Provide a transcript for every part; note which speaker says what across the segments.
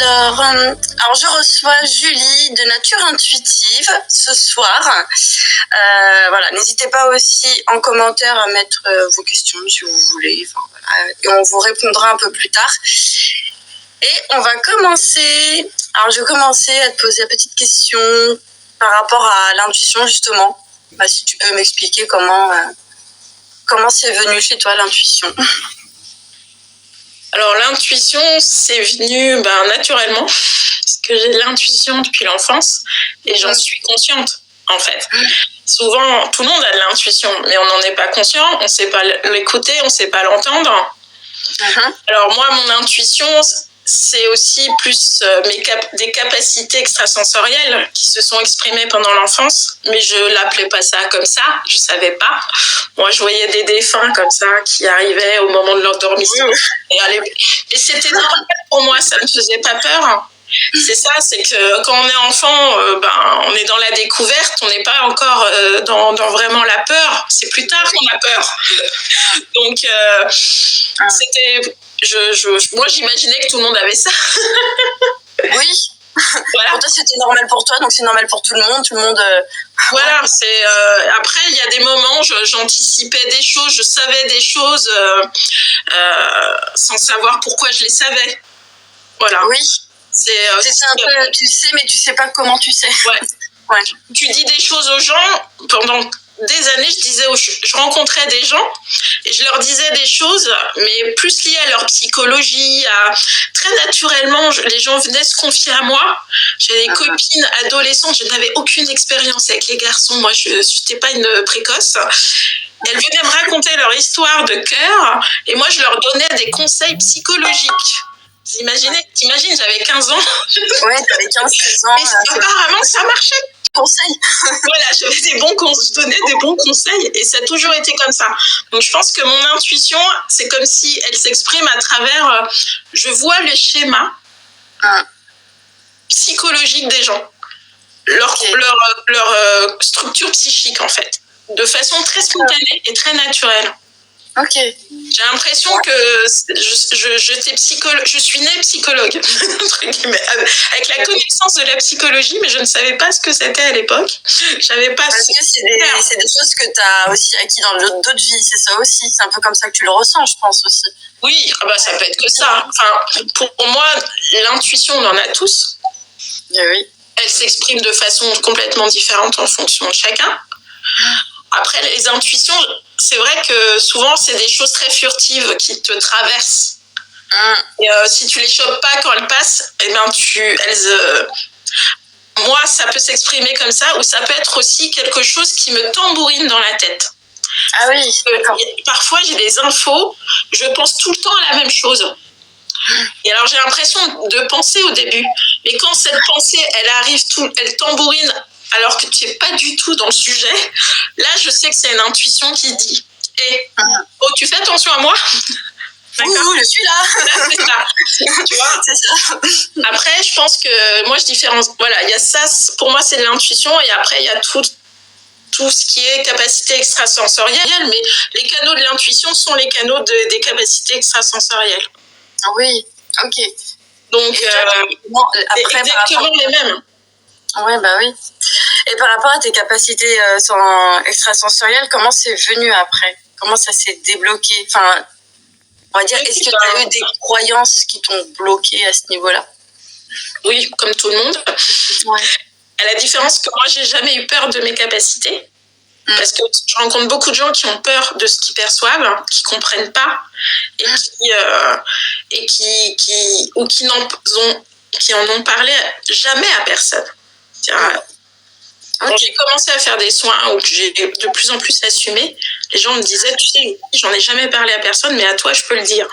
Speaker 1: Alors, je reçois Julie de Nature Intuitive ce soir. Voilà, n'hésitez pas aussi en commentaire à mettre vos questions si vous voulez. Enfin, voilà, et on vous répondra un peu plus tard. Et on va commencer. Alors, je vais commencer à te poser la petite question par rapport à l'intuition, justement. Si tu peux m'expliquer comment c'est venu chez toi, l'intuition.
Speaker 2: Alors, l'intuition, c'est venu naturellement, parce que j'ai l'intuition depuis l'enfance et j'en suis consciente, en fait. Souvent, tout le monde a de l'intuition, mais on n'en est pas conscient, on ne sait pas l'écouter, on ne sait pas l'entendre. Alors, moi, mon intuition, c'est aussi plus des capacités extrasensorielles qui se sont exprimées pendant l'enfance, mais je ne l'appelais pas ça comme ça, je ne savais pas. Moi, je voyais des défunts comme ça qui arrivaient au moment de l'endormissement. Et c'était normal pour moi, ça ne me faisait pas peur. C'est ça, c'est que quand on est enfant, on est dans la découverte, on n'est pas encore dans vraiment la peur. C'est plus tard qu'on a peur. Donc, c'était... moi, j'imaginais que tout le monde avait ça.
Speaker 1: Oui. Voilà. Pour toi, c'était normal pour toi, donc c'est normal pour tout le monde.
Speaker 2: Voilà, après, il y a des moments, j'anticipais des choses, je savais des choses sans savoir pourquoi je les savais. Voilà.
Speaker 1: Oui. C'est un peu, tu sais, mais tu sais pas comment tu sais.
Speaker 2: Ouais. Tu dis des choses aux gens pendant des années, je rencontrais des gens et je leur disais des choses, mais plus liées à leur psychologie, très naturellement, les gens venaient se confier à moi. J'ai des copines adolescentes, je n'avais aucune expérience avec les garçons, moi je n'étais pas une précoce. Elles venaient me raconter leur histoire de cœur et moi je leur donnais des conseils psychologiques. T'imagines, j'avais 15 ans.
Speaker 1: Ouais, t'avais 15-16 ans.
Speaker 2: Et apparemment, ça marchait.
Speaker 1: Conseils.
Speaker 2: Voilà, je donnais des bons conseils et ça a toujours été comme ça. Donc, je pense que mon intuition, c'est comme si elle s'exprime à travers... je vois les schémas psychologiques des gens. Leur structure psychique, en fait. De façon très spontanée et très naturelle.
Speaker 1: Ok.
Speaker 2: J'ai l'impression que je suis née psychologue, entre guillemets, avec la connaissance de la psychologie, mais je ne savais pas ce que c'était à l'époque. Parce
Speaker 1: que c'est des choses que tu as aussi acquis dans d'autres vies, c'est ça aussi. C'est un peu comme ça que tu le ressens, je pense aussi.
Speaker 2: Oui, ça peut être que ça. Enfin, pour moi, l'intuition, on en a tous.
Speaker 1: Oui.
Speaker 2: Elle s'exprime de façon complètement différente en fonction de chacun. Après, les intuitions, c'est vrai que souvent, c'est des choses très furtives qui te traversent. Et si tu les chopes pas quand elles passent, moi, ça peut s'exprimer comme ça, ou ça peut être aussi quelque chose qui me tambourine dans la tête.
Speaker 1: Ah oui, d'accord.
Speaker 2: Parfois, j'ai des infos, je pense tout le temps à la même chose. Et alors, j'ai l'impression de penser au début. Mais quand cette pensée, elle arrive, elle tambourine, alors que tu n'es pas du tout dans le sujet, là, je sais que c'est une intuition qui dit tu fais attention à moi.
Speaker 1: D'accord. Je suis là.
Speaker 2: C'est ça. Tu vois,
Speaker 1: c'est ça.
Speaker 2: Après, je pense que moi, je différencie. Voilà, il y a ça, pour moi, c'est de l'intuition, et après, il y a tout ce qui est capacité extrasensorielle, mais les canaux de l'intuition sont les canaux des capacités extrasensorielles.
Speaker 1: Oui, ok.
Speaker 2: Donc, après, exactement les mêmes.
Speaker 1: Oui, oui. Et par rapport à tes capacités extrasensorielles, comment c'est venu après? Comment ça s'est débloqué? Enfin, on va dire, est-ce que tu as eu des croyances qui t'ont bloqué à ce niveau-là?
Speaker 2: Oui, comme tout le monde.
Speaker 1: Ouais.
Speaker 2: À la différence que moi, j'ai jamais eu peur de mes capacités. Parce que je rencontre beaucoup de gens qui ont peur de ce qu'ils perçoivent, qui comprennent pas, et qui en ont parlé jamais à personne. Quand j'ai commencé à faire des soins où j'ai de plus en plus assumé, les gens me disaient, tu sais, j'en ai jamais parlé à personne, mais à toi, je peux le dire.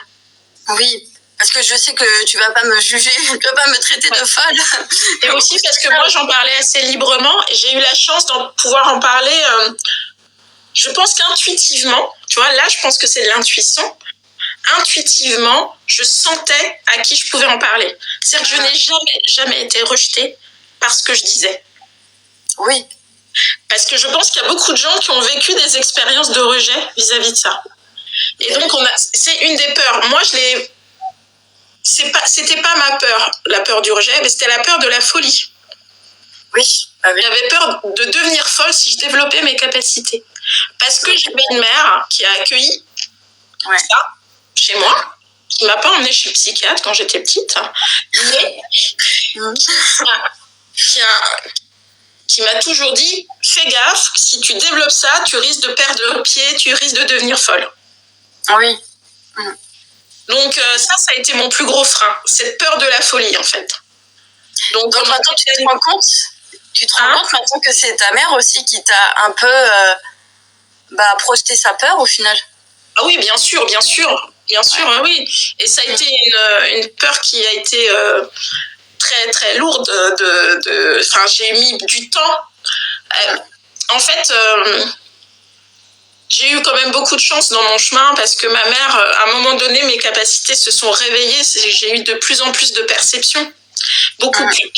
Speaker 1: Oui, parce que je sais que tu vas pas me juger, tu vas pas me traiter de folle.
Speaker 2: Et aussi parce que moi, j'en parlais assez librement et j'ai eu la chance de pouvoir en parler. Je pense qu'intuitivement, tu vois, là, je pense que c'est de l'intuition. Intuitivement, je sentais à qui je pouvais en parler. C'est-à-dire que je n'ai jamais été rejetée par ce que je disais.
Speaker 1: Oui.
Speaker 2: Parce que je pense qu'il y a beaucoup de gens qui ont vécu des expériences de rejet vis-à-vis de ça. Et donc, c'est une des peurs. Moi, c'était pas ma peur, la peur du rejet, mais c'était la peur de la folie.
Speaker 1: Oui. Ah oui.
Speaker 2: J'avais peur de devenir folle si je développais mes capacités. Parce que j'avais une mère qui a accueilli ça chez moi, qui m'a pas emmenée chez le psychiatre quand j'étais petite, mais qui m'a toujours dit, fais gaffe, si tu développes ça, tu risques de perdre le pied, tu risques de devenir folle.
Speaker 1: Oui.
Speaker 2: Donc ça a été mon plus gros frein, cette peur de la folie en fait.
Speaker 1: Donc maintenant tu te rends compte maintenant que c'est ta mère aussi qui t'a un peu projeté sa peur au final.
Speaker 2: Ah oui, bien sûr, oui. Et ça a été une peur qui a été très très lourde. Enfin, j'ai mis du temps. En fait, j'ai eu quand même beaucoup de chance dans mon chemin parce que ma mère, à un moment donné, mes capacités se sont réveillées. J'ai eu de plus en plus de perceptions. Beaucoup plus.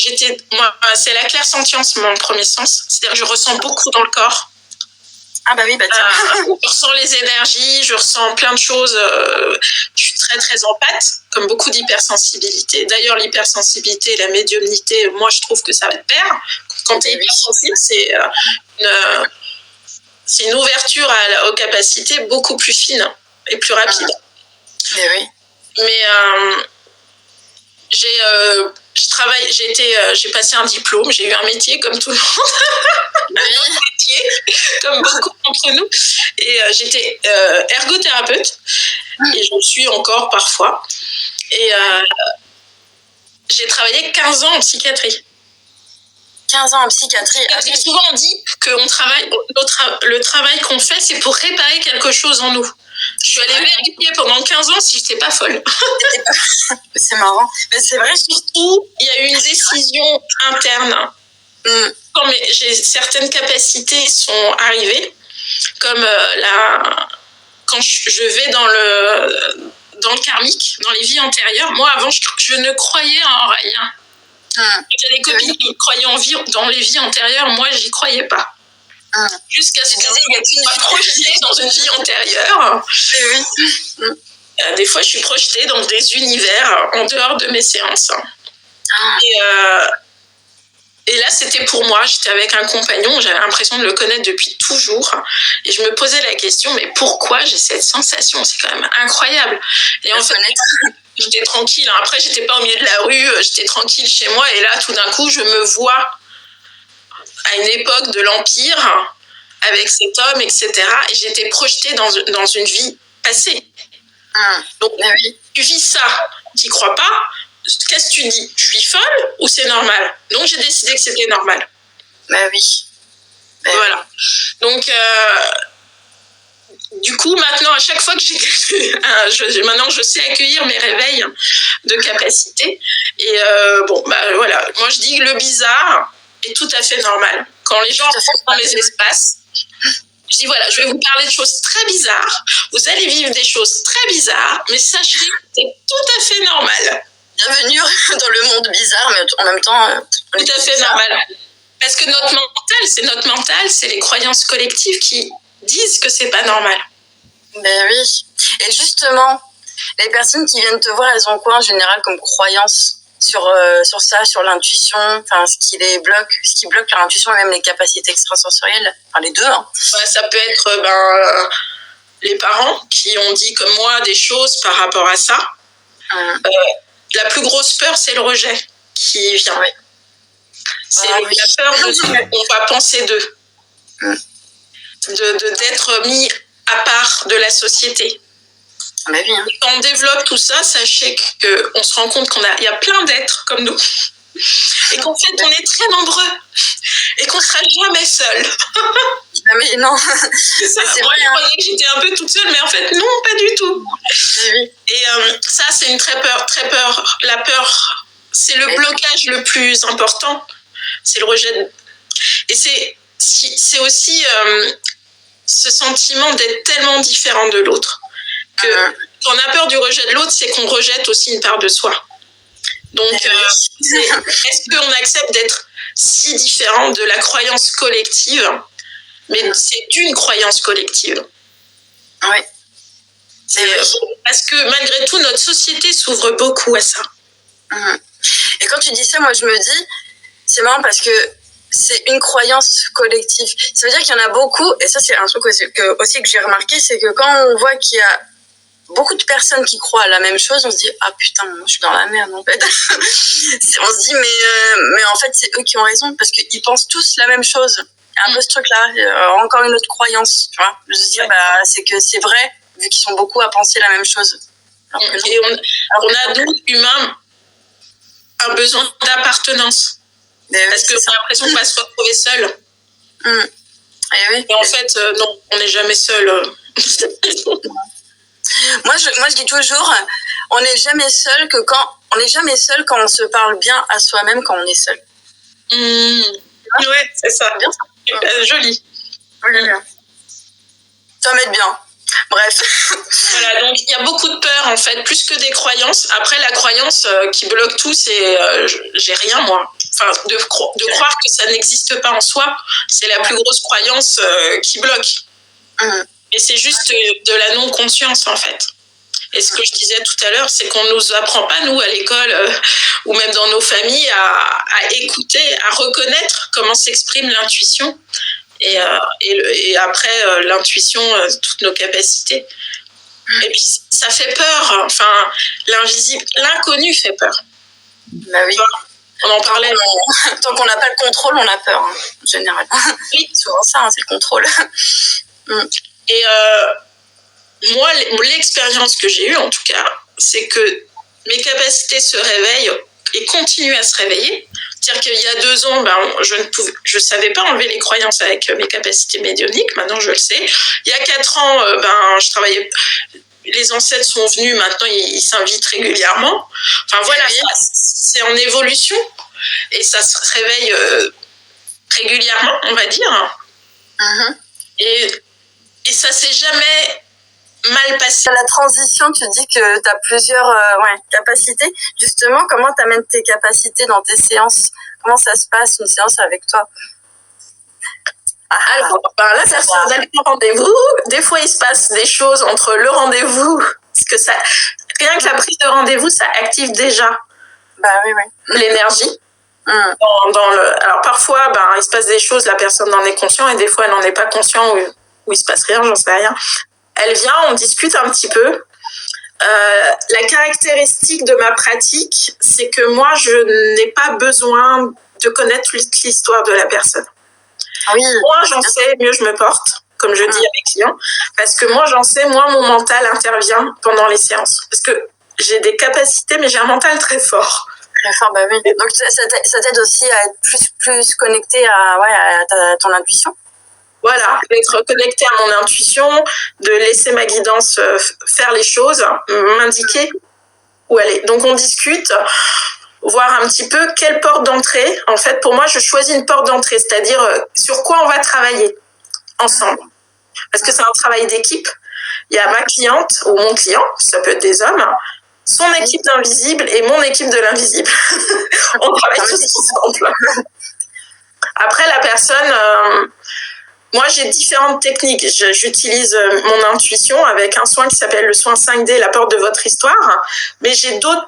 Speaker 2: C'est la clairsentience, mon premier sens. C'est-à-dire que je ressens beaucoup dans le corps.
Speaker 1: Ah bah oui,
Speaker 2: je ressens les énergies, je ressens plein de choses. Je suis très très empathe, comme beaucoup d'hypersensibilité. D'ailleurs, l'hypersensibilité et la médiumnité, moi je trouve que ça va de pair. Quand tu es hypersensible, c'est une ouverture aux capacités beaucoup plus fine et plus rapide.
Speaker 1: Mais oui.
Speaker 2: Mais j'ai passé un diplôme, j'ai eu un métier comme tout le monde, un métier comme beaucoup d'entre nous, et j'étais ergothérapeute, et je le suis encore parfois, et j'ai travaillé 15 ans en psychiatrie.
Speaker 1: 15 ans en psychiatrie.
Speaker 2: J'ai souvent dit que le travail qu'on fait, c'est pour réparer quelque chose en nous. Je suis allée vérifier pendant 15 ans si je n'étais pas folle.
Speaker 1: C'est marrant. Mais c'est vrai.
Speaker 2: Surtout, il y a eu une décision interne. Quand certaines capacités sont arrivées, comme quand je vais dans le karmique, dans les vies antérieures. Moi, avant, je ne croyais en rien. J'avais des copines qui croyaient dans les vies antérieures. Moi, j'y croyais pas. Jusqu'à ce que je sois projetée dans une vie antérieure. Des fois, je suis projetée dans des univers en dehors de mes séances. Et là, c'était pour moi. J'étais avec un compagnon. J'avais l'impression de le connaître depuis toujours. Et je me posais la question, mais pourquoi j'ai cette sensation? C'est quand même incroyable. Et en fait, j'étais tranquille. Après, j'étais pas au milieu de la rue. J'étais tranquille chez moi. Et là, tout d'un coup, je me vois à une époque de l'Empire, avec cet homme, etc. Et j'étais projetée dans une vie passée. Donc, tu vis ça, tu crois pas, qu'est-ce que tu dis? Je suis folle ou c'est normal? Donc, j'ai décidé que c'était normal. Voilà. Donc, du coup, maintenant, à chaque fois que maintenant, je sais accueillir mes réveils de capacité. Et voilà. Moi, je dis que le bizarre est tout à fait normal. Quand les gens rentrent dans les espaces, je dis voilà, je vais vous parler de choses très bizarres. Vous allez vivre des choses très bizarres, mais sachez que c'est tout à fait normal.
Speaker 1: Bienvenue dans le monde bizarre, mais en même temps...
Speaker 2: tout à fait normal. Parce que notre mental, c'est les croyances collectives qui disent que c'est pas normal.
Speaker 1: Ben oui. Et justement, les personnes qui viennent te voir, elles ont quoi en général comme croyance sur ça, sur l'intuition, enfin ce qui bloque leur intuition et même les capacités extrasensorielles, enfin les deux.
Speaker 2: Ça peut être les parents qui ont dit comme moi des choses par rapport à ça. La plus grosse peur, c'est le rejet qui vient. C'est la peur de ce qu'on va penser d'eux, d'être mis à part de la société. Quand on développe tout ça, sachez qu'on se rend compte qu'il y a plein d'êtres comme nous et qu'en fait on est très nombreux et qu'on ne sera jamais seul.
Speaker 1: Mais non.
Speaker 2: C'est ça. Moi, je croyais que j'étais un peu toute seule, mais en fait non, pas du tout. Et ça, c'est une très peur. La peur, c'est le blocage le plus important. C'est le rejet. Et c'est aussi ce sentiment d'être tellement différent de l'autre. Quand on a peur du rejet de l'autre, c'est qu'on rejette aussi une part de soi. Donc, est-ce qu'on accepte d'être si différent de la croyance collective? Mais c'est une croyance collective.
Speaker 1: Oui.
Speaker 2: Parce que malgré tout, notre société s'ouvre beaucoup à ça.
Speaker 1: Et quand tu dis ça, moi je me dis, c'est marrant parce que c'est une croyance collective. Ça veut dire qu'il y en a beaucoup, et ça c'est un truc aussi que j'ai remarqué, c'est que quand on voit qu'il y a beaucoup de personnes qui croient à la même chose, on se dit ah putain, moi, je suis dans la merde en fait. On se dit mais en fait c'est eux qui ont raison parce qu'ils pensent tous la même chose. Il y a un peu ce truc là, encore une autre croyance, tu vois, de se dire bah c'est que c'est vrai vu qu'ils sont beaucoup à penser la même chose.
Speaker 2: Et on a donc humain un besoin d'appartenance. Parce qu'on a l'impression qu'on va se retrouver seul. Et en fait, non, on n'est jamais seul.
Speaker 1: Moi, je dis toujours, on n'est jamais seul quand on se parle bien à soi-même quand on est seul.
Speaker 2: Ouais, c'est ça.
Speaker 1: Bien ça.
Speaker 2: Joli.
Speaker 1: Ça m'aide bien. Bref.
Speaker 2: Voilà, donc il y a beaucoup de peur en fait, plus que des croyances. Après, la croyance qui bloque tout, c'est j'ai rien moi. Enfin, de croire que ça n'existe pas en soi, c'est la plus grosse croyance qui bloque. Et c'est juste de la non-conscience en fait. Et ce que je disais tout à l'heure, c'est qu'on ne nous apprend pas, nous, à l'école ou même dans nos familles, à écouter, à reconnaître comment s'exprime l'intuition. Et après, l'intuition, toutes nos capacités. Et puis, ça fait peur. Enfin, l'invisible, l'inconnu fait peur.
Speaker 1: Bah oui.
Speaker 2: On en parlait.
Speaker 1: Tant qu'on n'a pas le contrôle, on a peur, hein, en général. Oui, souvent ça, hein, c'est le contrôle.
Speaker 2: Et moi, l'expérience que j'ai eue, en tout cas, c'est que mes capacités se réveillent et continuent à se réveiller. C'est-à-dire qu'il y a 2 ans, je ne savais pas enlever les croyances avec mes capacités médiumniques. Maintenant, je le sais. Il y a 4 ans, je travaillais. Les ancêtres sont venus. Maintenant, ils s'invitent régulièrement. Enfin voilà, c'est en évolution et ça se réveille régulièrement, on va dire. Et ça s'est jamais mal passé.
Speaker 1: La transition, tu dis que tu as plusieurs capacités. Justement, comment tu amènes tes capacités dans tes séances? Comment ça se passe, une séance avec toi?
Speaker 2: Alors, la personne a le rendez-vous. Des fois, il se passe des choses entre le rendez-vous. Parce que ça, rien que la prise de rendez-vous, ça active déjà l'énergie. Alors, parfois, il se passe des choses, la personne en est consciente, et des fois, elle n'en est pas consciente, ou il se passe rien, j'en sais rien. Elle vient, on discute un petit peu. La caractéristique de ma pratique, c'est que moi, je n'ai pas besoin de connaître l'histoire de la personne. Moins j'en sais, mieux je me porte, comme je dis à mes clients. Parce que moins j'en sais, moins mon mental intervient pendant les séances. Parce que j'ai des capacités, mais j'ai un mental très fort.
Speaker 1: Très fort, bah oui. Donc ça t'aide aussi à être plus connecté à ton intuition.
Speaker 2: Voilà, d'être connecté à mon intuition, de laisser ma guidance faire les choses, m'indiquer où aller. Donc on discute, voir un petit peu quelle porte d'entrée. En fait, pour moi, je choisis une porte d'entrée, c'est-à-dire sur quoi on va travailler ensemble. Parce que c'est un travail d'équipe. Il y a ma cliente ou mon client, ça peut être des hommes, son équipe d'invisible et mon équipe de l'invisible. On travaille tous ensemble. Après, la personne... moi, j'ai différentes techniques. J'utilise mon intuition avec un soin qui s'appelle le soin 5D, la porte de votre histoire. Mais j'ai d'autres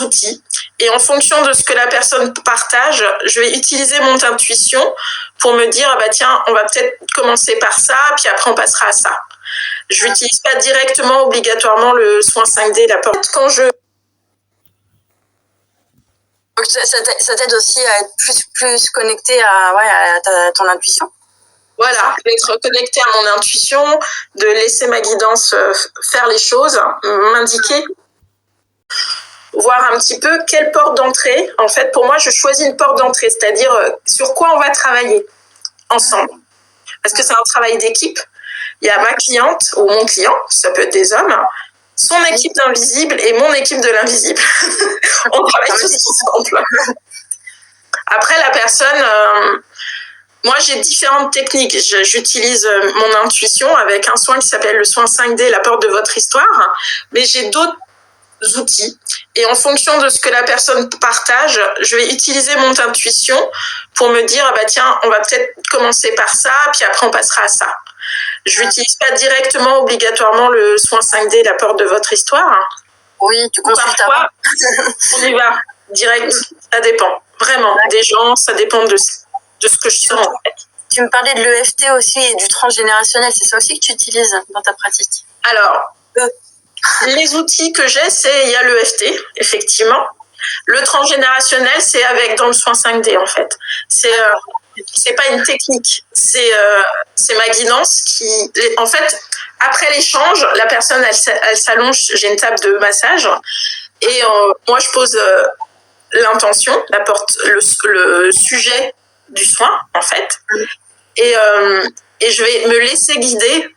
Speaker 2: outils. Et en fonction de ce que la personne partage, je vais utiliser mon intuition pour me dire, tiens, on va peut-être commencer par ça, puis après on passera à ça. Je n'utilise pas directement, obligatoirement, le soin 5D, la porte. Quand je...
Speaker 1: Donc ça t'aide aussi à être plus connecté à ton intuition.
Speaker 2: Voilà, d'être connecté à mon intuition, de laisser ma guidance faire les choses, m'indiquer, voir un petit peu quelle porte d'entrée. En fait, pour moi, je choisis une porte d'entrée, c'est-à-dire sur quoi on va travailler ensemble. Parce que c'est un travail d'équipe. Il y a ma cliente ou mon client, ça peut être des hommes, son équipe d'invisible et mon équipe de l'invisible. On travaille tous ensemble. Après, la personne... moi, j'ai différentes techniques. J'utilise mon intuition avec un soin qui s'appelle le soin 5D, la porte de votre histoire. Mais j'ai d'autres outils. Et en fonction de ce que la personne partage, je vais utiliser mon intuition pour me dire, tiens, on va peut-être commencer par ça, puis après on passera à ça. Je n'utilise pas directement, obligatoirement, le soin 5D, la porte de votre histoire.
Speaker 1: Oui, tu consultes
Speaker 2: parfois, on y va, direct, ça dépend. Vraiment, des gens, ça dépend de ce que je sens, en fait.
Speaker 1: Tu me parlais de l'EFT aussi et du transgénérationnel, c'est ça aussi que tu utilises dans ta pratique?
Speaker 2: Alors, les outils que j'ai, il y a l'EFT, effectivement. Le transgénérationnel, c'est dans le soin 5D, en fait. C'est pas une technique, c'est ma guidance qui... En fait, après l'échange, la personne, elle s'allonge, j'ai une table de massage, et moi, je pose l'intention, le sujet du soin, en fait, et je vais me laisser guider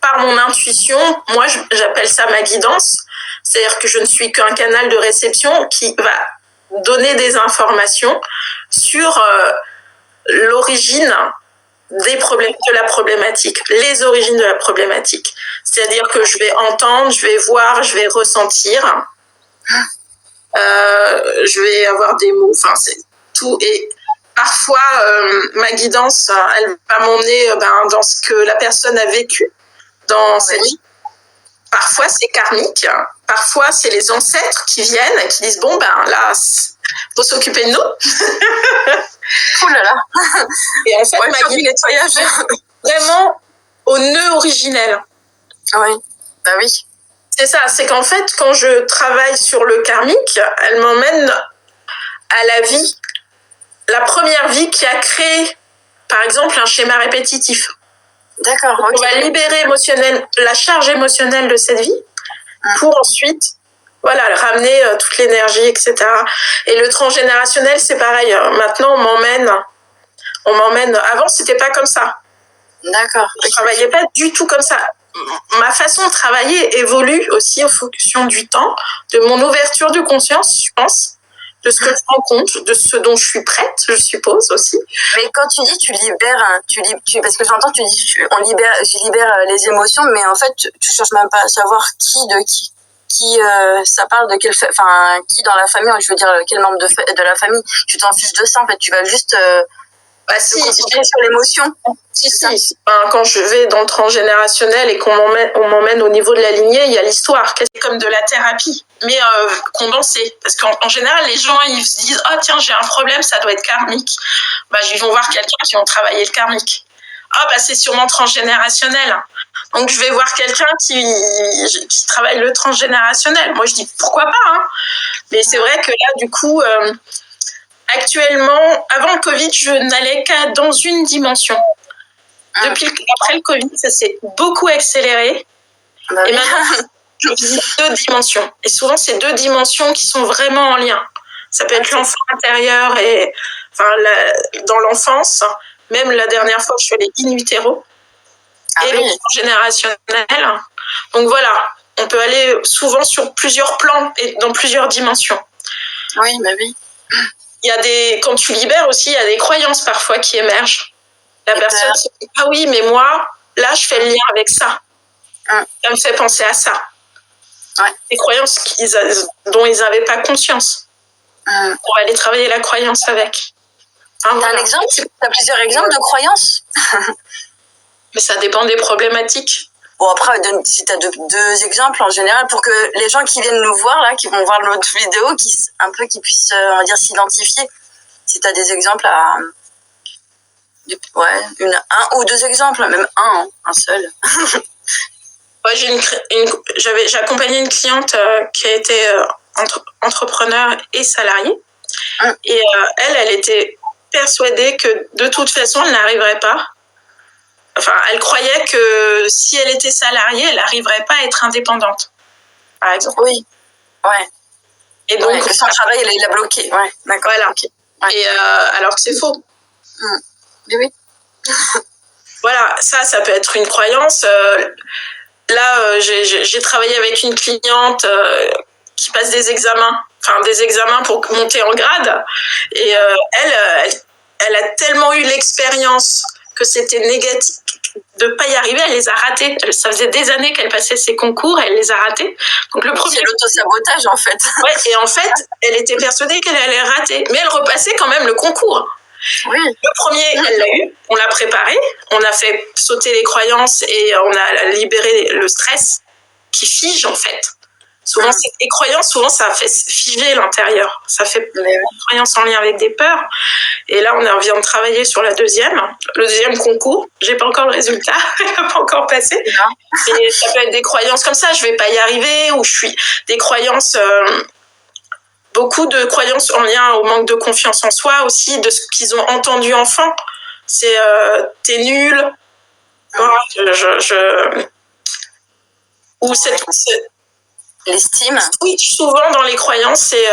Speaker 2: par mon intuition. Moi, j'appelle ça ma guidance, c'est-à-dire que je ne suis qu'un canal de réception qui va donner des informations sur l'origine de la problématique, les origines de la problématique. C'est-à-dire que je vais entendre, je vais voir, je vais ressentir, je vais avoir des mots, enfin c'est tout. Et parfois, ma guidance, elle va m'emmener dans ce que la personne a vécu dans cette vie. Parfois, c'est karmique. Parfois, c'est les ancêtres qui viennent et qui disent, bon, là, faut s'occuper de nous.
Speaker 1: Oh là là.
Speaker 2: Et en fait, ma guidance, vraiment au nœud originel.
Speaker 1: Oui, bah oui.
Speaker 2: C'est ça, c'est qu'en fait, quand je travaille sur le karmique, elle m'emmène à la vie, la première vie qui a créé, par exemple, un schéma répétitif.
Speaker 1: D'accord.
Speaker 2: On va libérer la charge émotionnelle de cette vie pour ensuite ramener toute l'énergie, etc. Et le transgénérationnel, c'est pareil. Maintenant, on m'emmène. Avant, c'était pas comme ça.
Speaker 1: D'accord.
Speaker 2: Je travaillais pas du tout comme ça. Ma façon de travailler évolue aussi en fonction du temps, de mon ouverture de conscience, je pense, de ce que je rencontre, de ce dont je suis prête, je suppose aussi.
Speaker 1: Mais quand tu dis tu libères, parce que j'entends, tu dis je libère les émotions, mais en fait tu cherches même pas à savoir qui ça parle de qui dans la famille, je veux dire quel membre de la famille. Tu t'en fiches de ça en fait, tu vas juste te concentrer sur l'émotion.
Speaker 2: Si. Quand je vais dans le transgénérationnel et qu'on m'emmène au niveau de la lignée, il y a l'histoire, c'est comme de la thérapie, mais condensée. Parce qu'en général, les gens, ils se disent « Ah tiens, j'ai un problème, ça doit être karmique. » Ils vont voir quelqu'un qui a travaillé le karmique. « Ah c'est sûrement transgénérationnel. » Donc je vais voir quelqu'un qui travaille le transgénérationnel. Moi, je dis « Pourquoi pas ?» Mais c'est vrai que là, du coup... actuellement, avant le Covid, je n'allais qu'à dans une dimension. Après le Covid, ça s'est beaucoup accéléré. Et maintenant, je visite 2 dimensions. Et souvent, c'est 2 dimensions qui sont vraiment en lien. Ça peut être l'enfant intérieur et dans l'enfance. Même la dernière fois, je suis allée in utero. Et le transgénérationnel. Donc voilà, on peut aller souvent sur plusieurs plans et dans plusieurs dimensions.
Speaker 1: Oui, oui.
Speaker 2: Il y a quand tu libères aussi, il y a des croyances parfois qui émergent. La personne se dit, ah oui, mais moi, là, je fais le lien avec ça. Ça me fait penser à ça. Des croyances dont ils n'avaient pas conscience. On va aller travailler la croyance avec.
Speaker 1: T'as un exemple? T'as plusieurs exemples de croyances?
Speaker 2: Mais ça dépend des problématiques.
Speaker 1: Bon, après, si tu as deux exemples en général, pour que les gens qui viennent nous voir, là, qui vont voir notre vidéo, qui puissent, on va dire, s'identifier. Si tu as des exemples un ou 2 exemples, même un seul.
Speaker 2: J'ai accompagné une cliente qui a été entrepreneur et salariée. Et elle était persuadée que de toute façon, elle n'arriverait pas. Enfin, elle croyait que si elle était salariée, elle n'arriverait pas à être indépendante, par exemple.
Speaker 1: Oui, ouais.
Speaker 2: Et donc,
Speaker 1: son travail, elle l'a bloqué. Ouais, d'accord.
Speaker 2: Voilà. Okay. Et alors que c'est faux.
Speaker 1: Oui.
Speaker 2: Voilà, ça peut être une croyance. Là, j'ai travaillé avec une cliente qui passe des examens pour monter en grade. Et elle a tellement eu l'expérience que c'était négatif de ne pas y arriver, elle les a ratés. Ça faisait des années qu'elle passait ses concours, elle les a ratés. Donc
Speaker 1: c'est l'auto-sabotage en fait.
Speaker 2: Ouais, et en fait, elle était persuadée qu'elle allait rater, mais elle repassait quand même le concours.
Speaker 1: Oui.
Speaker 2: Le premier, elle l'a eu, on l'a préparé, on a fait sauter les croyances et on a libéré le stress qui fige en fait. Souvent, les croyances, souvent, ça fait figer l'intérieur. Ça fait des croyances en lien avec des peurs. Et là, on vient de travailler sur le deuxième concours. J'ai pas encore le résultat, il n'a pas encore passé. Et ça peut être des croyances comme ça, je vais pas y arriver, ou des croyances, beaucoup de croyances en lien au manque de confiance en soi aussi, de ce qu'ils ont entendu enfant. C'est t'es nul. Ou
Speaker 1: l'estime.
Speaker 2: Oui, souvent dans les croyances, c'est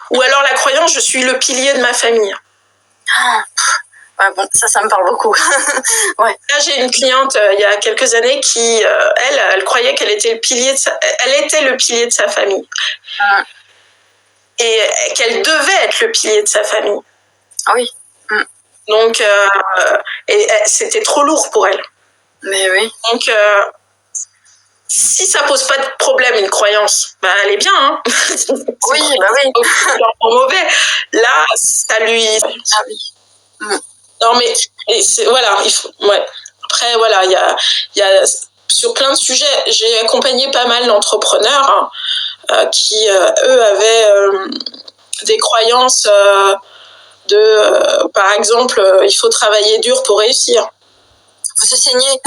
Speaker 2: ou alors la croyance, je suis le pilier de ma famille.
Speaker 1: Ouais, bon, ça me parle beaucoup. Ouais.
Speaker 2: Là, j'ai une cliente il y a quelques années qui, elle croyait qu'elle était le pilier de sa famille. Et qu'elle devait être le pilier de sa famille.
Speaker 1: Ah oui.
Speaker 2: Donc, c'était trop lourd pour elle.
Speaker 1: Mais oui.
Speaker 2: Donc, si ça pose pas de problème, une croyance, bah elle est bien, hein.
Speaker 1: Oui, bah oui.
Speaker 2: Mauvais. Là, ça lui.
Speaker 1: Ah oui.
Speaker 2: Non, mais voilà, ouais. Après, voilà, il y a sur plein de sujets, j'ai accompagné pas mal d'entrepreneurs qui, eux, avaient des croyances par exemple, il faut travailler dur pour réussir.
Speaker 1: Il faut se saigner.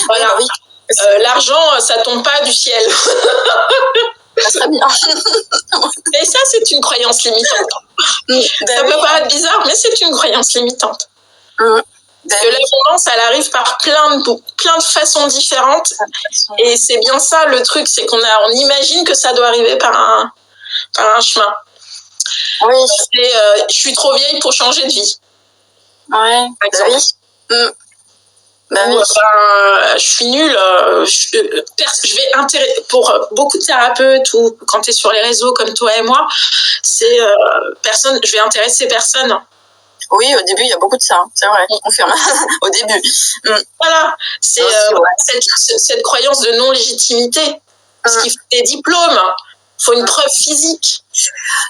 Speaker 2: Voilà.
Speaker 1: Oui.
Speaker 2: L'argent, ça tombe pas du ciel.
Speaker 1: Ça serait bien.
Speaker 2: Et ça, c'est une croyance limitante. Ça peut paraître bizarre, mais c'est une croyance limitante. Parce que l'abondance, elle arrive par plein de façons différentes. Et c'est bien ça, le truc, c'est qu'on imagine que ça doit arriver par un chemin.
Speaker 1: Oui.
Speaker 2: Et je suis trop vieille pour changer de vie.
Speaker 1: Ouais.
Speaker 2: Je suis nulle. Pour beaucoup de thérapeutes ou quand tu es sur les réseaux comme toi et moi, c'est je vais intéresser personne.
Speaker 1: Oui, au début, il y a beaucoup de ça, c'est vrai, on confirme. Au début.
Speaker 2: Voilà, c'est cette croyance de non-légitimité. Parce qu'il faut des diplômes, il faut une preuve physique.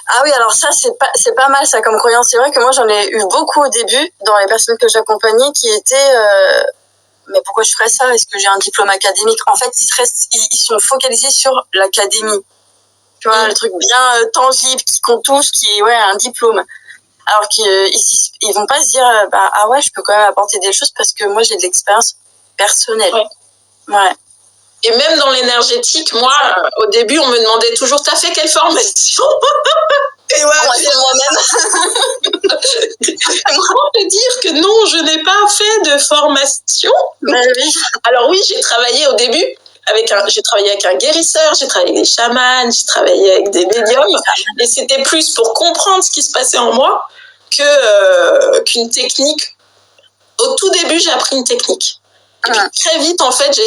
Speaker 1: Ah oui, alors ça, c'est pas mal ça comme croyance. C'est vrai que moi, j'en ai eu beaucoup au début, dans les personnes que j'accompagnais, qui étaient... mais pourquoi je ferais ça? Est-ce que j'ai un diplôme académique? En fait, ils sont focalisés sur l'académie. Tu vois, le truc bien tangible qui compte tous, qui est un diplôme. Alors qu'ils vont pas se dire ah ouais, je peux quand même apporter des choses parce que moi j'ai de l'expérience personnelle. Ouais.
Speaker 2: Et même dans l'énergétique, moi au début on me demandait toujours t'as fait quelle formation? Et moi-même. Comment te dire que non, je n'ai pas fait de formation?
Speaker 1: Oui.
Speaker 2: Alors oui, j'ai travaillé au début j'ai travaillé avec un guérisseur, j'ai travaillé avec des chamans, j'ai travaillé avec des médiums, et c'était plus pour comprendre ce qui se passait en moi qu'une technique. Au tout début, j'ai appris une technique. Et puis très vite, en fait,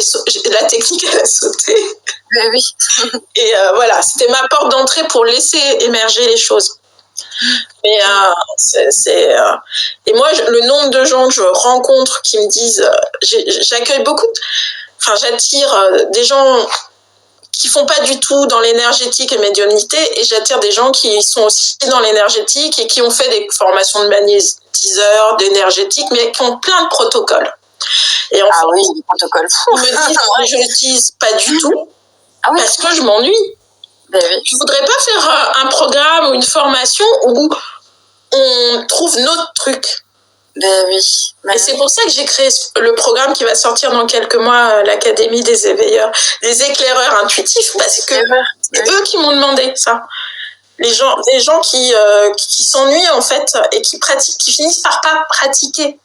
Speaker 2: la technique, elle a sauté.
Speaker 1: Oui.
Speaker 2: Et voilà, c'était ma porte d'entrée pour laisser émerger les choses. Mais et moi, le nombre de gens que je rencontre qui me disent, j'accueille j'attire des gens qui font pas du tout dans l'énergétique et médiumnité, et j'attire des gens qui sont aussi dans l'énergétique et qui ont fait des formations de magnétiseur, d'énergétique, mais qui ont plein de protocoles. Et en fait,
Speaker 1: oui, des protocoles fous.
Speaker 2: Ils me disent que je l'utilise pas du tout parce que je m'ennuie. Je voudrais pas faire un programme ou une formation où on trouve notre truc. Et c'est pour ça que j'ai créé le programme qui va sortir dans quelques mois, l'Académie des éveilleurs, des éclaireurs intuitifs, parce que c'est eux qui m'ont demandé ça. Les gens qui s'ennuient en fait et qui finissent par pas pratiquer.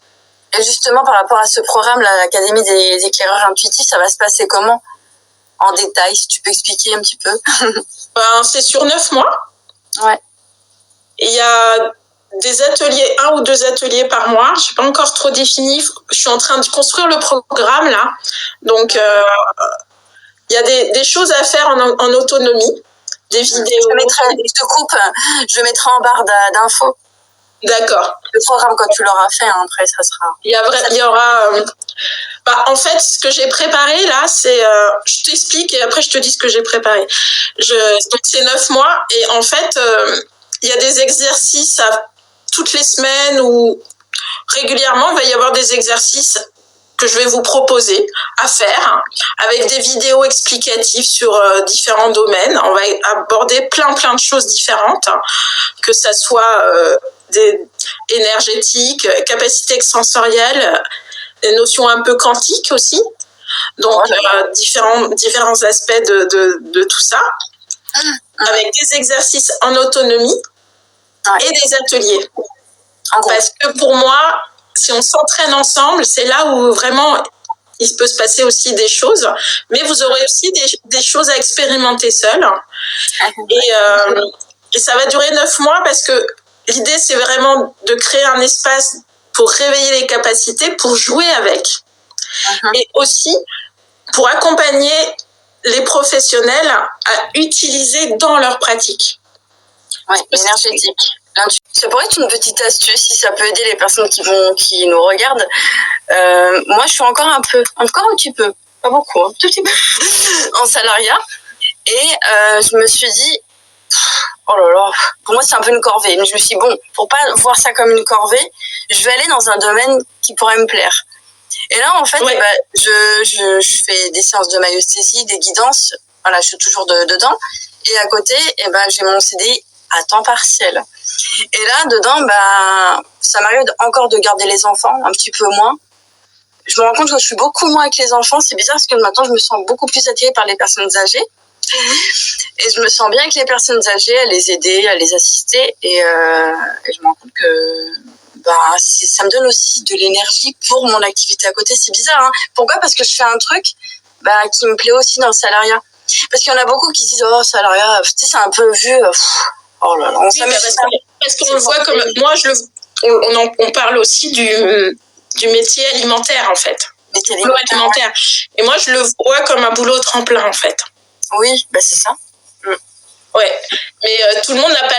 Speaker 1: Et justement, par rapport à ce programme, l'Académie des éclaireurs intuitifs, ça va se passer comment? En détail, si tu peux expliquer un petit peu.
Speaker 2: C'est sur 9 mois.
Speaker 1: Ouais.
Speaker 2: Il y a des ateliers, 1 ou 2 ateliers par mois. Je n'ai pas encore trop défini. Je suis en train de construire le programme là. Donc, il y a des choses à faire en autonomie. Des vidéos.
Speaker 1: Je te coupe. Je mettrai en barre d'infos.
Speaker 2: D'accord.
Speaker 1: Le programme, quand tu l'auras fait, après, ça sera...
Speaker 2: Il y aura... en fait, ce que j'ai préparé, là, c'est... je t'explique et après, je te dis ce que j'ai préparé. Donc, c'est 9 mois. Et en fait, il y a des exercices toutes les semaines ou régulièrement, il va y avoir des exercices que je vais vous proposer à faire avec des vidéos explicatives sur différents domaines. On va aborder plein de choses différentes, que ça soit énergétique, capacité sensorielle, des notions un peu quantiques aussi. Donc, différents aspects de tout ça, avec des exercices en autonomie et des ateliers. Parce que pour moi, si on s'entraîne ensemble, c'est là où vraiment il peut se passer aussi des choses. Mais vous aurez aussi des choses à expérimenter seul. Et ça va durer 9 mois parce que l'idée, c'est vraiment de créer un espace pour réveiller les capacités, pour jouer avec. Et aussi pour accompagner les professionnels à utiliser dans leur pratique.
Speaker 1: Oui, l'énergétique. Ça pourrait être une petite astuce si ça peut aider les personnes qui nous regardent. Moi, je suis encore un petit peu, pas beaucoup, un tout petit peu, en salariat. Et je me suis dit, oh là là, pour moi c'est un peu une corvée. Mais je me suis dit, bon, pour pas voir ça comme une corvée, je vais aller dans un domaine qui pourrait me plaire. Et là, en fait, je fais des séances de myosthésie, des guidances. Voilà, je suis toujours dedans. Et à côté, j'ai mon CDI à temps partiel. Et là, dedans, ça m'arrive encore de garder les enfants, un petit peu moins. Je me rends compte que je suis beaucoup moins avec les enfants. C'est bizarre parce que maintenant, je me sens beaucoup plus attirée par les personnes âgées. Et je me sens bien avec les personnes âgées, à les aider, à les assister. Et je me rends compte que ça me donne aussi de l'énergie pour mon activité à côté. C'est bizarre, hein. Pourquoi ? Parce que je fais un truc qui me plaît aussi dans le salariat. Parce qu'il y en a beaucoup qui disent « Oh, salariat, tu sais, c'est un peu vu. » Oh là là, on s'amuse.
Speaker 2: Parce qu'on le voit comme... Moi, on parle aussi du métier alimentaire, en fait.
Speaker 1: Métier
Speaker 2: alimentaire. Et moi, je le vois comme un boulot tremplin, en fait.
Speaker 1: Oui, c'est ça.
Speaker 2: Ouais. Mais tout le monde n'a pas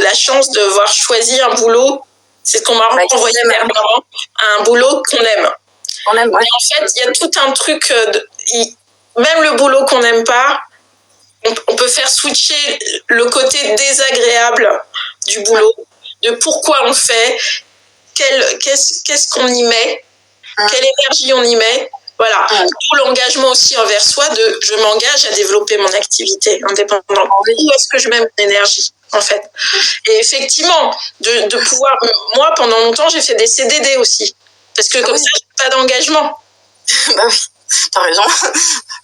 Speaker 2: la chance de voir choisi un boulot. C'est ce qu'on m'a renvoyé dernièrement, un boulot qu'on aime.
Speaker 1: On aime, ouais.
Speaker 2: Et en fait, il y a tout un truc... même le boulot qu'on n'aime pas, on peut faire switcher le côté désagréable du boulot, de pourquoi on fait, qu'est-ce qu'on y met, quelle énergie on y met. Voilà, pour l'engagement aussi envers soi, je m'engage à développer mon activité indépendante. Où est-ce que je mets mon énergie, en fait? Et effectivement, de pouvoir... Moi, pendant longtemps, j'ai fait des CDD aussi, parce que comme ça, j'ai pas d'engagement.
Speaker 1: Bah oui. T'as raison.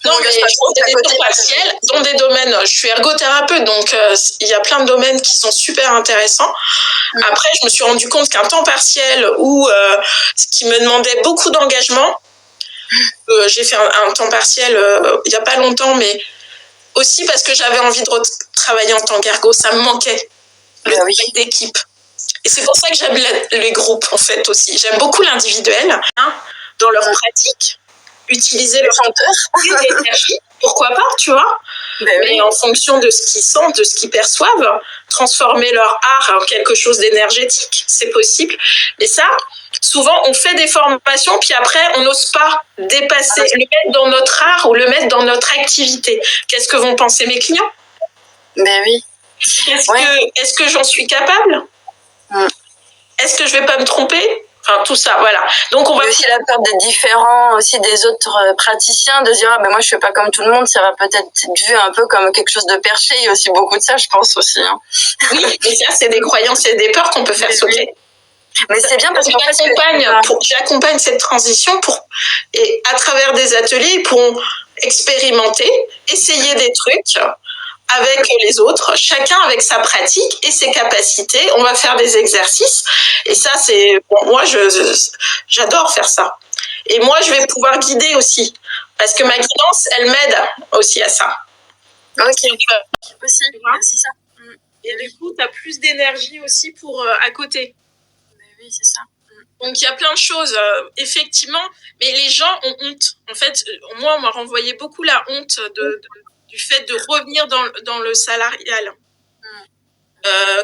Speaker 2: Non, mais je fais des temps partiels dans des domaines. Je suis ergothérapeute, donc il y a plein de domaines qui sont super intéressants. Après, je me suis rendu compte qu'un temps partiel qui me demandait beaucoup d'engagement, j'ai fait un temps partiel il n'y a pas longtemps, mais aussi parce que j'avais envie de travailler en tant qu'ergo. Ça me manquait, le travail d'équipe. Et c'est pour ça que j'aime les groupes, en fait, aussi. J'aime beaucoup l'individuel, dans leur pratique. Utiliser leur énergie, pourquoi pas, tu vois, mais en fonction de ce qu'ils sentent, de ce qu'ils perçoivent, transformer leur art en quelque chose d'énergétique, c'est possible. Mais ça, souvent, on fait des formations, puis après, on n'ose pas dépasser, le mettre dans notre art ou le mettre dans notre activité. Qu'est-ce que vont penser mes clients ?
Speaker 1: Ben oui.
Speaker 2: Est-ce que j'en suis capable ? Est-ce que je vais pas me tromper ? Enfin, tout ça, voilà. Donc, on va
Speaker 1: aussi la peur d'être différent, aussi des autres praticiens, de se dire, moi, je fais pas comme tout le monde, ça va peut-être être vu un peu comme quelque chose de perché. Il y a aussi beaucoup de ça, je pense aussi. Hein.
Speaker 2: Oui, mais ça, c'est des croyances et des peurs qu'on peut faire sauter.
Speaker 1: Mais c'est bien parce qu'en fait,
Speaker 2: j'accompagne cette transition et à travers des ateliers, ils pourront expérimenter, essayer des trucs avec les autres, chacun avec sa pratique et ses capacités. On va faire des exercices. Et ça, moi, j'adore faire ça. Et moi, je vais pouvoir guider aussi. Parce que ma guidance, elle m'aide aussi à ça.
Speaker 1: Ok. Aussi, c'est ça.
Speaker 2: Et du coup, tu as plus d'énergie aussi pour à côté.
Speaker 1: Mais oui, c'est ça.
Speaker 2: Donc, il y a plein de choses, effectivement. Mais les gens ont honte. En fait, moi, on m'a renvoyé beaucoup la honte du fait de revenir dans le salarial.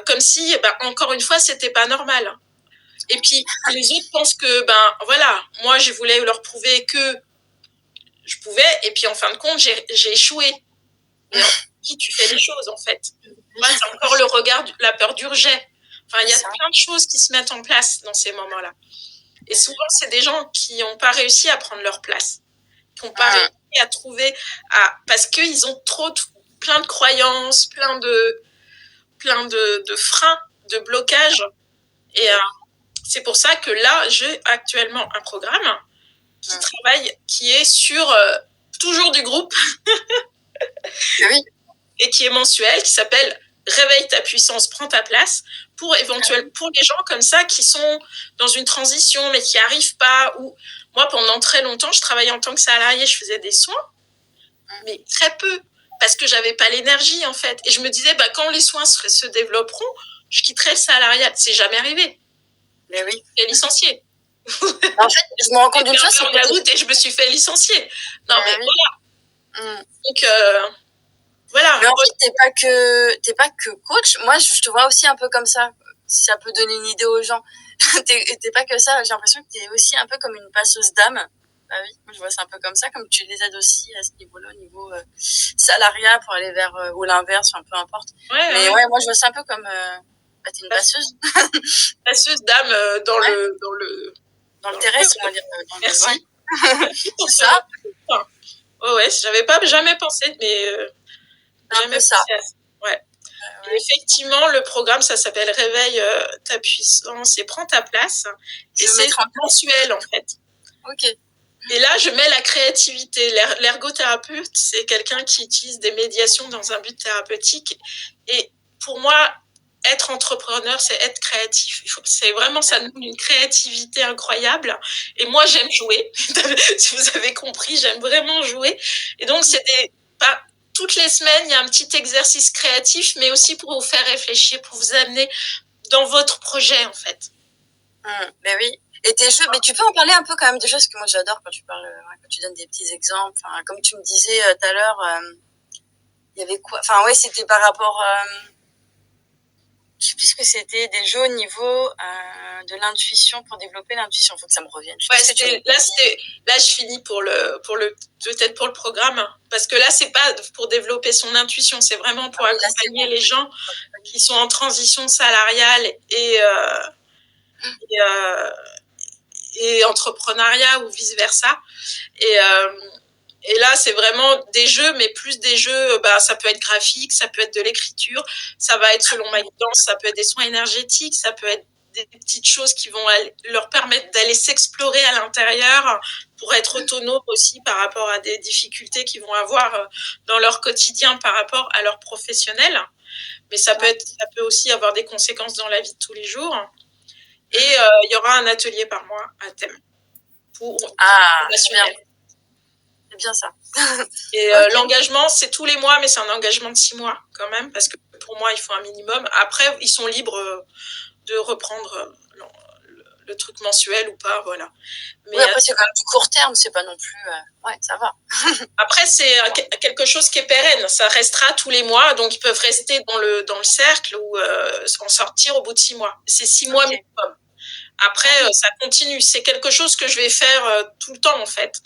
Speaker 2: Comme si, encore une fois, c'était pas normal. Et puis, les autres pensent que, voilà, moi, je voulais leur prouver que je pouvais, et puis en fin de compte, j'ai échoué. Mais qui tu fais les choses, en fait. Moi, c'est encore le regard, la peur du rejet. Enfin, il y a plein de choses qui se mettent en place dans ces moments-là. Et souvent, c'est des gens qui n'ont pas réussi à prendre leur place, qui n'ont pas réussi à trouver, parce qu'ils ont plein de croyances, plein de freins, de blocages. Et c'est pour ça que là, j'ai actuellement un programme qui est sur toujours du groupe et qui est mensuel, qui s'appelle Réveille ta puissance, prends ta place, pour les gens comme ça qui sont dans une transition mais qui n'arrivent pas. Ou moi, pendant très longtemps, je travaillais en tant que salariée, je faisais des soins, mais très peu, parce que j'avais pas l'énergie en fait. Et je me disais, quand les soins se développeront, je quitterai le salariat. C'est jamais arrivé.
Speaker 1: Mais oui.
Speaker 2: Je suis licenciée.
Speaker 1: En fait, je me rends compte d'une chose, c'est
Speaker 2: que et je me suis fait licencier. Non, mais voilà. Donc voilà.
Speaker 1: Mais en fait, t'es pas que coach. Moi, je te vois aussi un peu comme ça. Si ça peut donner une idée aux gens. T'es pas que ça. J'ai l'impression que t'es aussi un peu comme une passeuse d'âme. Bah oui, je vois ça un peu comme ça, comme tu les aides aussi à ce niveau-là, au niveau salariat pour aller vers ou l'inverse, enfin peu importe. Mais ouais, moi je vois ça un peu comme t'es une passeuse.
Speaker 2: Passeuse d'âme dans
Speaker 1: le terrestre, on va dire.
Speaker 2: Merci.
Speaker 1: C'est ça.
Speaker 2: Oh ouais, j'avais jamais pensé, mais
Speaker 1: jamais ça.
Speaker 2: Ouais. Effectivement, le programme, ça s'appelle Réveille ta puissance et prends ta place. Et c'est mensuel en fait.
Speaker 1: Ok.
Speaker 2: Et là, je mets la créativité. L'ergothérapeute, c'est quelqu'un qui utilise des médiations dans un but thérapeutique. Et pour moi, être entrepreneur, c'est être créatif. C'est vraiment, ça nous donne une créativité incroyable. Et moi, j'aime jouer. Si vous avez compris, j'aime vraiment jouer. Et donc, toutes les semaines, il y a un petit exercice créatif, mais aussi pour vous faire réfléchir, pour vous amener dans votre projet, en fait.
Speaker 1: Ben oui. Et tes jeux, mais tu peux en parler un peu quand même des choses que moi j'adore quand tu parles, quand tu donnes des petits exemples. Enfin, comme tu me disais tout à l'heure, il y avait quoi? Enfin, ouais, c'était par rapport, je sais plus ce que c'était, des jeux au niveau de l'intuition pour développer l'intuition. Faut que ça me revienne.
Speaker 2: Là, je finis peut-être pour le programme, parce que là, c'est pas pour développer son intuition, c'est vraiment pour accompagner les gens qui sont en transition salariale et entrepreneuriat ou vice versa. Et là, c'est vraiment des jeux, mais plus des jeux, ça peut être graphique, ça peut être de l'écriture, ça va être selon ma guidance, ça peut être des soins énergétiques, ça peut être des petites choses qui vont leur permettre d'aller s'explorer à l'intérieur pour être autonome aussi par rapport à des difficultés qu'ils vont avoir dans leur quotidien par rapport à leur professionnel. Mais ça peut aussi avoir des conséquences dans la vie de tous les jours. Et il y aura un atelier par mois à thème pour
Speaker 1: c'est bien ça.
Speaker 2: Et l'engagement, c'est tous les mois, mais c'est un engagement de 6 mois quand même, parce que pour moi, il faut un minimum. Après, ils sont libres de reprendre le truc mensuel ou pas, voilà.
Speaker 1: Mais après, c'est quand même du court terme, c'est pas non plus... ouais, ça va.
Speaker 2: Après, c'est quelque chose qui est pérenne. Ça restera tous les mois, donc ils peuvent rester dans le cercle ou en sortir au bout de 6 mois. C'est 6 mois minimum. Après, ça continue. C'est quelque chose que je vais faire tout le temps, en fait.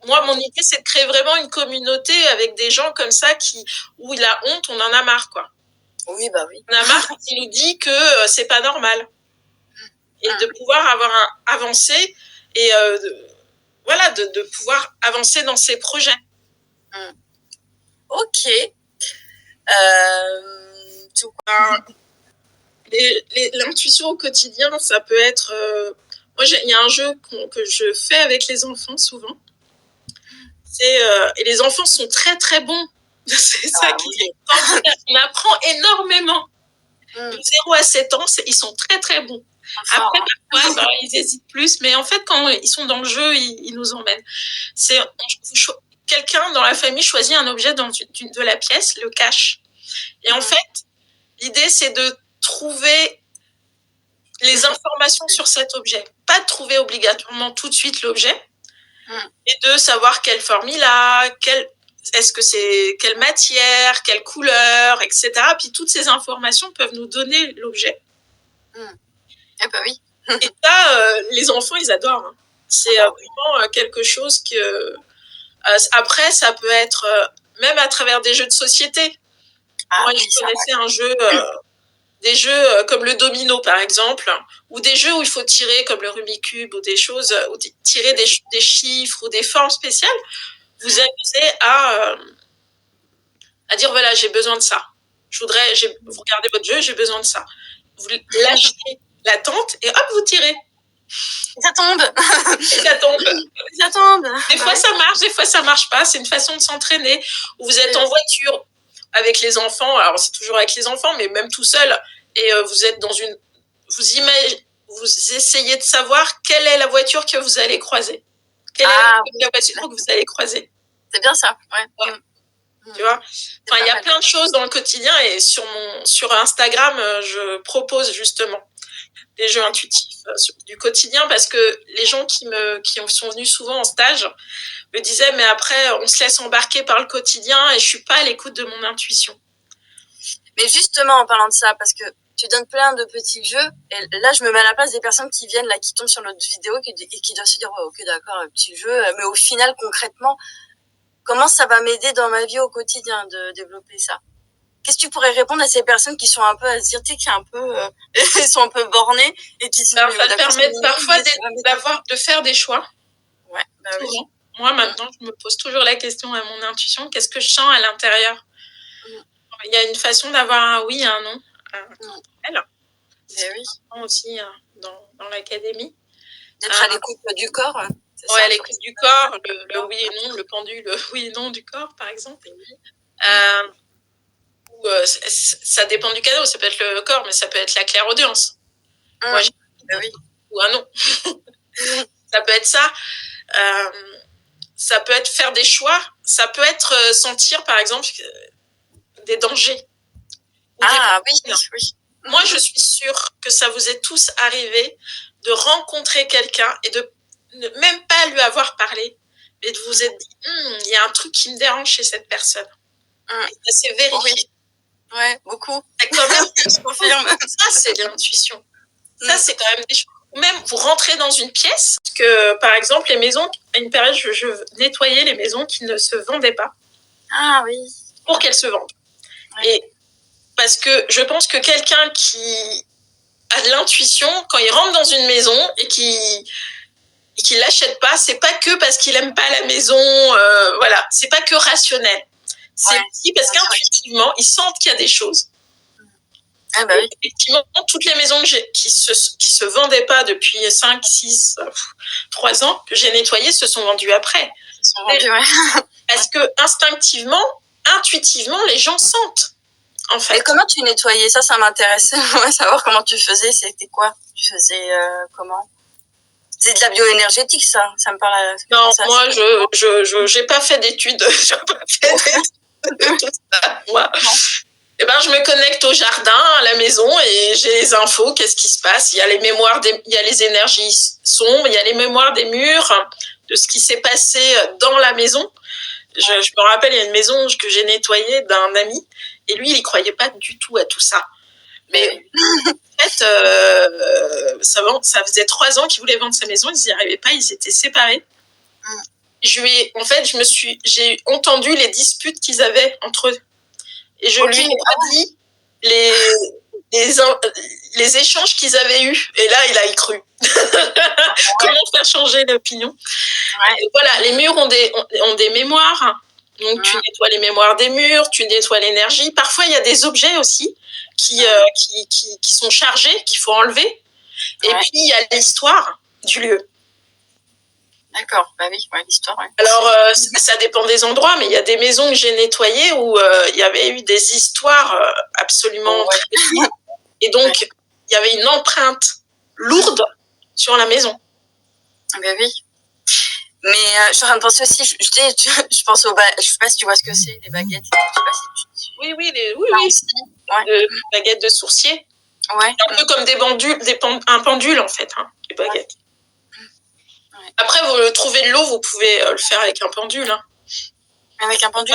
Speaker 2: Moi, mon idée, c'est de créer vraiment une communauté avec des gens comme ça où la honte, on en a marre, quoi.
Speaker 1: Oui, bah oui.
Speaker 2: On a marre qui nous dit que c'est pas normal. Et de pouvoir avancer et voilà, de pouvoir avancer dans ses projets.
Speaker 1: Ok.
Speaker 2: L'intuition au quotidien, ça peut être... moi, il y a un jeu que je fais avec les enfants souvent. Et les enfants sont très, très bons. C'est ça qui est... On apprend énormément. De 0 à 7 ans, ils sont très, très bons. Après, parfois, ils hésitent plus. Mais en fait, quand ils sont dans le jeu, ils nous emmènent. Quelqu'un dans la famille choisit un objet de la pièce, le cache. Et en fait, l'idée, c'est de trouver les informations sur cet objet. Pas de trouver obligatoirement tout de suite l'objet, et de savoir quelle forme il a, est-ce que c'est quelle matière, quelle couleur, etc. Puis toutes ces informations peuvent nous donner l'objet.
Speaker 1: Eh ben oui.
Speaker 2: Et ça, les enfants, ils adorent. Hein. C'est vraiment quelque chose que... après, ça peut être même à travers des jeux de société. Moi, je connaissais un jeu des jeux comme le domino par exemple, ou des jeux où il faut tirer comme le Rubik's Cube, ou des choses où tirer des chiffres ou des formes spéciales, vous amusez à dire voilà, j'ai besoin de ça. Vous regardez votre jeu, j'ai besoin de ça. Vous lâchez la tente et hop, vous tirez.
Speaker 1: Ça tombe.
Speaker 2: Et ça tombe.
Speaker 1: Ça tombe.
Speaker 2: Des fois ça marche, des fois ça marche pas. C'est une façon de s'entraîner. Ou vous êtes en voiture avec les enfants. Alors c'est toujours avec les enfants, mais même tout seul. Et vous êtes dans une. Vous essayez de savoir quelle est la voiture que vous allez croiser. Quelle est la voiture que vous allez croiser.
Speaker 1: C'est bien ça. Ouais.
Speaker 2: Tu vois, enfin, il y a plein de choses dans le quotidien et sur Instagram, je propose justement des jeux intuitifs du quotidien parce que les gens qui sont venus souvent en stage me disaient mais après on se laisse embarquer par le quotidien et je suis pas à l'écoute de mon intuition.
Speaker 1: Mais justement en parlant de ça, parce que tu donnes plein de petits jeux et là je me mets à la place des personnes qui viennent là, qui tombent sur notre vidéo et qui doivent se dire ouais, ok d'accord, un petit jeu, mais au final concrètement comment ça va m'aider dans ma vie au quotidien de développer ça? Qu'est-ce que tu pourrais répondre à ces personnes qui sont un peu à se dire, tu sais, qui ils sont un peu bornées et qui se
Speaker 2: ça te permet parfois de faire des choix.
Speaker 1: Ouais, oui.
Speaker 2: Moi, maintenant, je me pose toujours la question à mon intuition, qu'est-ce que je sens à l'intérieur? Il y a une façon d'avoir un oui et un non. C'est important aussi dans l'académie.
Speaker 1: D'être à l'écoute du corps.
Speaker 2: Ouais, à l'écoute du corps, le oui et non, le pendule, le oui et non du corps, par exemple. Ça dépend du cadeau, ça peut être le corps, mais ça peut être la clairaudience. Moi, ou un non. Ça peut être ça. Ça peut être faire des choix. Ça peut être sentir, par exemple, des dangers.
Speaker 1: Oui.
Speaker 2: Moi, je suis sûre que ça vous est tous arrivé de rencontrer quelqu'un et de ne même pas lui avoir parlé, mais de vous être dit, il y a un truc qui me dérange chez cette personne. Et c'est vérifié.
Speaker 1: Ouais, beaucoup.
Speaker 2: Quand même, je confirme. Ça, c'est de l'intuition. Ça, c'est quand même des choses. Ou même, vous rentrez dans une pièce, que, par exemple, les maisons, à une période, je nettoyais les maisons qui ne se vendaient pas.
Speaker 1: Ah oui.
Speaker 2: Pour qu'elles se vendent. Ouais. Et parce que je pense que quelqu'un qui a de l'intuition, quand il rentre dans une maison et qu'il l'achète pas, c'est pas que parce qu'il aime pas la maison, voilà, c'est pas que rationnel. C'est aussi parce qu'intuitivement, ils sentent qu'il y a des choses.
Speaker 1: Ah bah oui.
Speaker 2: Effectivement, toutes les maisons qui se vendaient pas depuis 5, 6, 3 ans que j'ai nettoyées se sont vendues après. Parce que instinctivement, intuitivement, les gens sentent. En fait.
Speaker 1: Et comment tu nettoyais ça? Ça m'intéressait. Savoir comment tu faisais. C'était quoi? Tu faisais comment? C'est de la bioénergétique, ça. Ça me parle.
Speaker 2: Non, moi, j'ai pas fait d'études. J'ai pas fait d'études de tout ça. Moi. Eh ben, je me connecte au jardin, à la maison, et j'ai les infos. Qu'est-ce qui se passe? Il y a les mémoires, il y a les énergies sombres, il y a les mémoires des murs, de ce qui s'est passé dans la maison. Je me rappelle, il y a une maison que j'ai nettoyée d'un ami, et lui, il y croyait pas du tout à tout ça. Mais en fait, ça faisait 3 ans qu'il voulait vendre sa maison, ils n'y arrivaient pas, ils étaient séparés. J'ai entendu les disputes qu'ils avaient entre eux. Et je lui ai pas dit les échanges qu'ils avaient eus. Et là, il a y cru. Comment faire changer l'opinion? Voilà, les murs ont des mémoires. Donc, tu nettoies les mémoires des murs, tu nettoies l'énergie. Parfois, il y a des objets aussi qui sont chargés, qu'il faut enlever. Et puis, il y a l'histoire du lieu.
Speaker 1: D'accord, bah oui, l'histoire. Ouais.
Speaker 2: Alors, ça dépend des endroits, mais il y a des maisons que j'ai nettoyées où il y avait eu des histoires absolument très vives. Et donc, il y avait une empreinte lourde sur la maison.
Speaker 1: Bah oui. Mais je suis en train de penser aussi, je pense aux baguettes, je sais pas si tu vois ce que c'est, les baguettes. Je sais pas si tu...
Speaker 2: Oui. Les baguettes de sourcier.
Speaker 1: Ouais.
Speaker 2: C'est un peu comme un pendule, en fait, hein, les baguettes. Après, vous trouvez de l'eau, vous pouvez le faire avec un pendule. Hein.
Speaker 1: Avec un pendule.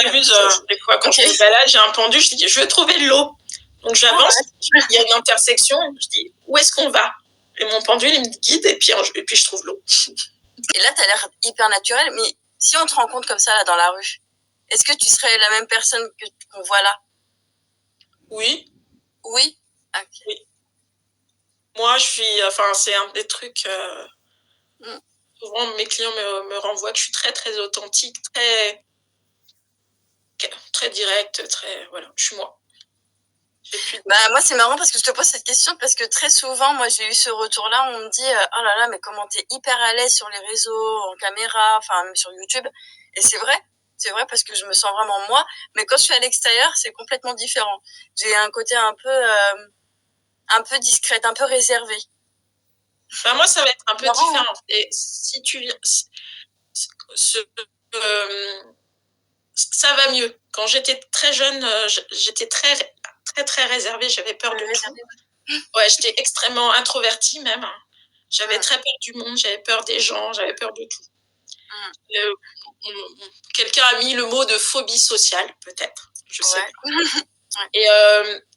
Speaker 2: Des fois, quand je me balade, j'ai un pendule, je dis, je veux trouver de l'eau. Donc, j'avance, il y a une intersection, je dis, où est-ce qu'on va? Et mon pendule, il me guide, et puis je trouve l'eau.
Speaker 1: Et là, tu as l'air hyper naturel, mais si on te rencontre comme ça, là, dans la rue, est-ce que tu serais la même personne qu'on voit là?
Speaker 2: Oui.
Speaker 1: Oui? Ok.
Speaker 2: Moi, c'est un des trucs.
Speaker 1: Mm.
Speaker 2: Souvent, mes clients me renvoient que je suis très, très authentique, très, très directe, voilà, je suis moi.
Speaker 1: Moi, c'est marrant parce que je te pose cette question parce que très souvent, moi, j'ai eu ce retour-là. On me dit, oh là là, mais comment t'es hyper à l'aise sur les réseaux, en caméra, enfin, même sur YouTube. Et c'est vrai. C'est vrai parce que je me sens vraiment moi. Mais quand je suis à l'extérieur, c'est complètement différent. J'ai un côté un peu discrète, un peu réservée.
Speaker 2: Moi, ça va être un peu
Speaker 1: Marrant,
Speaker 2: différent. Et si tu viens, euh, ça va mieux. Quand j'étais très jeune, j'étais très, très, très réservée. J'avais peur de tout. Ouais, j'étais extrêmement introvertie même. J'avais très peur du monde, j'avais peur des gens, j'avais peur de tout. Quelqu'un a mis le mot de phobie sociale, peut-être. Je sais pas. Et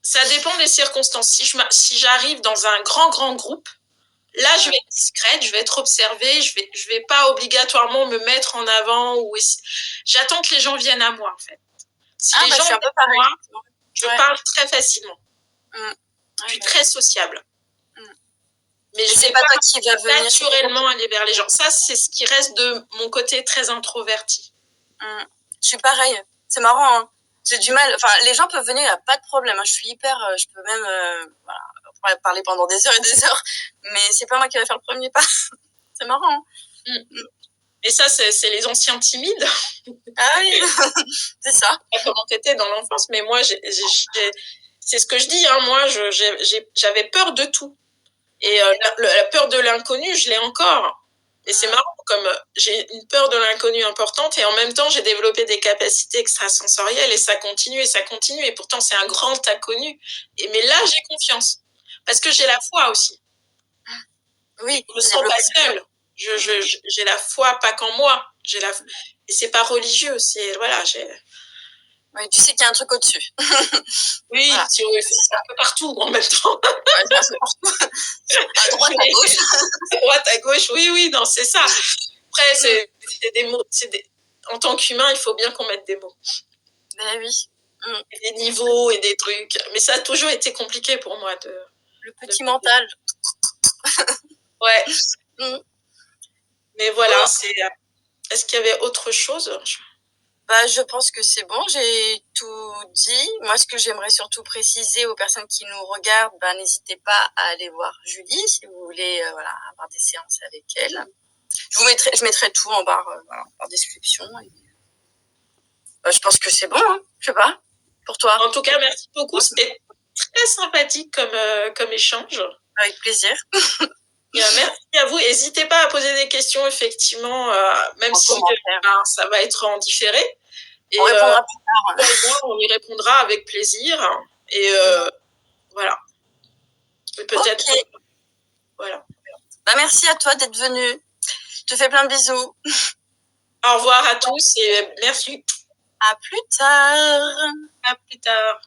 Speaker 2: ça dépend des circonstances. Si j'arrive dans un grand groupe, là, je vais être discrète, je vais être observée, je vais pas obligatoirement me mettre en avant. J'attends que les gens viennent à moi, en fait. Si les gens viennent à moi, je parle très facilement. Je suis très sociable. Mais je vais pas toi qui va venir naturellement aller vers les gens. Ça, c'est ce qui reste de mon côté très introverti.
Speaker 1: Je suis pareil. C'est marrant, hein. J'ai du mal. Enfin, les gens peuvent venir, il n'y a pas de problème. Je suis hyper. Je peux même voilà, on pourrait parler pendant des heures et des heures. Mais c'est pas moi qui va faire le premier pas. C'est marrant. Hein.
Speaker 2: Et ça, c'est les anciens timides.
Speaker 1: Ah oui, c'est ça.
Speaker 2: Comment t'étais dans l'enfance, mais moi, c'est ce que je dis. Hein, moi, j'avais peur de tout. Et la peur de l'inconnu, je l'ai encore. Et c'est marrant, comme j'ai une peur de l'inconnu importante et en même temps, j'ai développé des capacités extrasensorielles et ça continue et ça continue. Et pourtant, c'est un grand inconnu. Mais là, j'ai confiance. Parce que j'ai la foi aussi.
Speaker 1: Oui.
Speaker 2: Je me sens pas seule. J'ai la foi, pas qu'en moi. Et c'est pas religieux. Voilà,
Speaker 1: oui, tu sais qu'il y a un truc au-dessus.
Speaker 2: Oui, voilà. C'est un peu partout en même temps.
Speaker 1: Ouais, c'est un peu partout. À droite, à gauche.
Speaker 2: À droite, à gauche, oui, non, c'est ça. Après, c'est des mots. En tant qu'humain, il faut bien qu'on mette des mots.
Speaker 1: Ben oui.
Speaker 2: Des niveaux et des trucs. Mais ça a toujours été compliqué pour moi.
Speaker 1: Le petit mental.
Speaker 2: Ouais. Mais voilà, Est-ce qu'il y avait autre chose ?
Speaker 1: Je pense que c'est bon, j'ai tout dit. Moi, ce que j'aimerais surtout préciser aux personnes qui nous regardent, n'hésitez pas à aller voir Julie si vous voulez avoir des séances avec elle. Je mettrai tout en barre description. Je pense que c'est bon, hein, je sais pas, pour toi.
Speaker 2: En tout cas, merci beaucoup. C'était très sympathique comme échange.
Speaker 1: Avec plaisir.
Speaker 2: Merci à vous. N'hésitez pas à poser des questions, effectivement, même si ça va être en différé. Et
Speaker 1: on répondra plus tard.
Speaker 2: On y répondra avec plaisir. Et voilà. Et peut-être.
Speaker 1: Okay.
Speaker 2: Voilà.
Speaker 1: Merci à toi d'être venu. Je te fais plein de bisous.
Speaker 2: Au revoir à tous et merci.
Speaker 1: À plus tard.
Speaker 2: À plus tard.